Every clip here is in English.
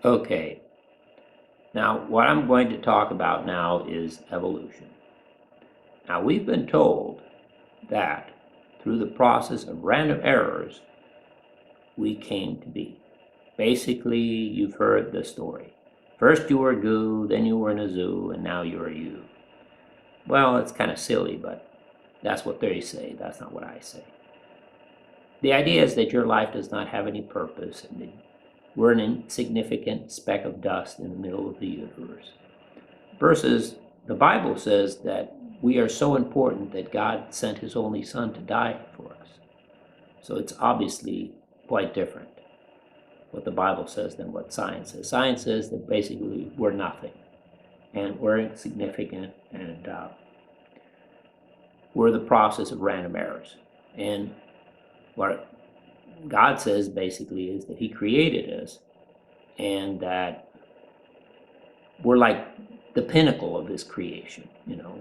Okay, now what I'm going to talk about now is evolution. Now we've been told that through the process of random errors, we came to be. Basically, you've heard the story. First you were a goo, then you were in a zoo, and now you're a you. Well, it's kind of silly, but that's what they say. That's not what I say. The idea is that your life does not have any purpose, and that we're an insignificant speck of dust in the middle of the universe. Versus the Bible says that we are so important that God sent his only son to die for us. So it's obviously quite different what the Bible says than what science says. Science says that basically we're nothing and we're insignificant, and we're the process of random errors. And what God says basically is that he created us and that we're like the pinnacle of his creation,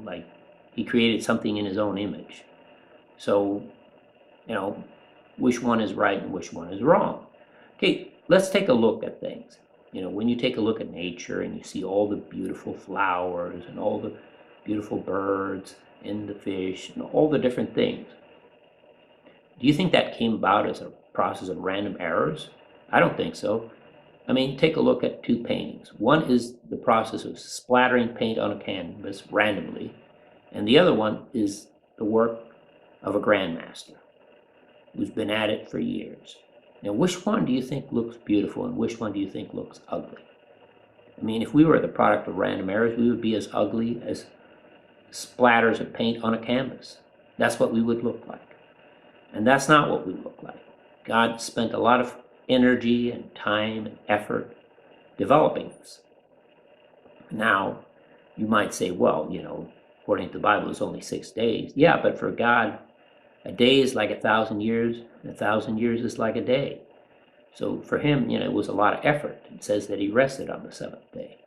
like he created something in his own image. So, which one is right and which one is wrong? Okay, let's take a look at things. When you take a look at nature and you see all the beautiful flowers and all the beautiful birds and the fish and all the different things, do you think that came about as a process of random errors? I don't think so. I mean, take a look at two paintings. One is the process of splattering paint on a canvas randomly, and the other one is the work of a grandmaster who's been at it for years. Now, which one do you think looks beautiful and which one do you think looks ugly? I mean, if we were the product of random errors, we would be as ugly as splatters of paint on a canvas. That's what we would look like. And that's not what we look like. God spent a lot of energy and time and effort developing us. Now, you might say, well, according to the Bible, it's only 6 days. Yeah, but for God, a day is like 1,000 years, and 1,000 years is like a day. So for him, it was a lot of effort. It says that he rested on the seventh day.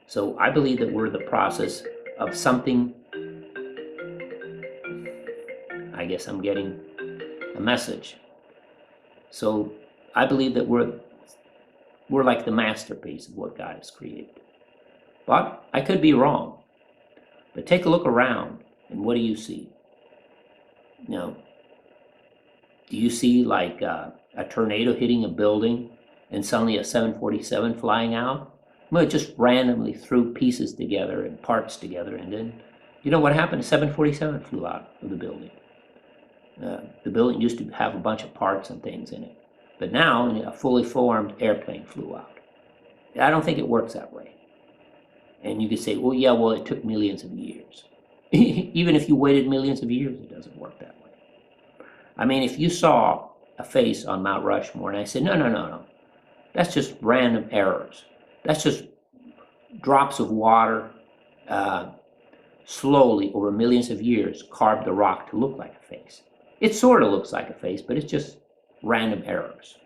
So I believe that we're the process of something. I guess I'm getting a message. So I believe that we're like the masterpiece of what God has created. But I could be wrong. But take a look around, and what do you see? Do you see like a tornado hitting a building and suddenly a 747 flying out? Well, it just randomly threw pieces together and parts together, and then, what happened? 747 flew out of the building. The building used to have a bunch of parts and things in it. But now a fully formed airplane flew out. I don't think it works that way. And you could say, well, it took millions of years. Even if you waited millions of years, it doesn't work that way. I mean, if you saw a face on Mount Rushmore and I said, no, that's just random errors. That's just drops of water slowly over millions of years carved the rock to look like a face. It sort of looks like a face, but it's just random errors.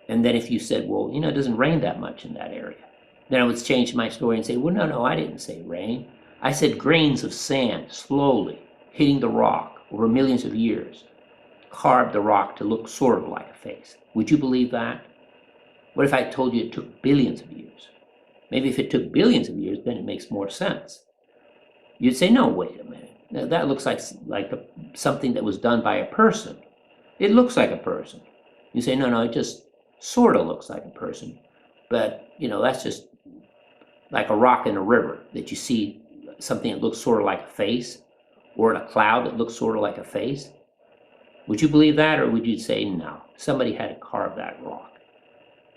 And then if you said, well, it doesn't rain that much in that area, then I would change my story and say, well, no, I didn't say rain. I said grains of sand slowly hitting the rock over millions of years carved the rock to look sort of like a face. Would you believe that? What if I told you it took billions of years? Maybe if it took billions of years, then it makes more sense. You'd say, no, wait a minute. Now, that looks like something that was done by a person. It looks like a person. You say, no, it just sort of looks like a person. But, that's just like a rock in a river that you see something that looks sort of like a face, or in a cloud that looks sort of like a face. Would you believe that, or would you say, no, somebody had to carve that rock?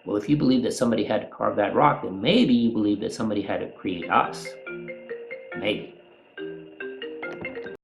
Well, if you believe that somebody had to carve that rock, then maybe you believe that somebody had to create us. Maybe.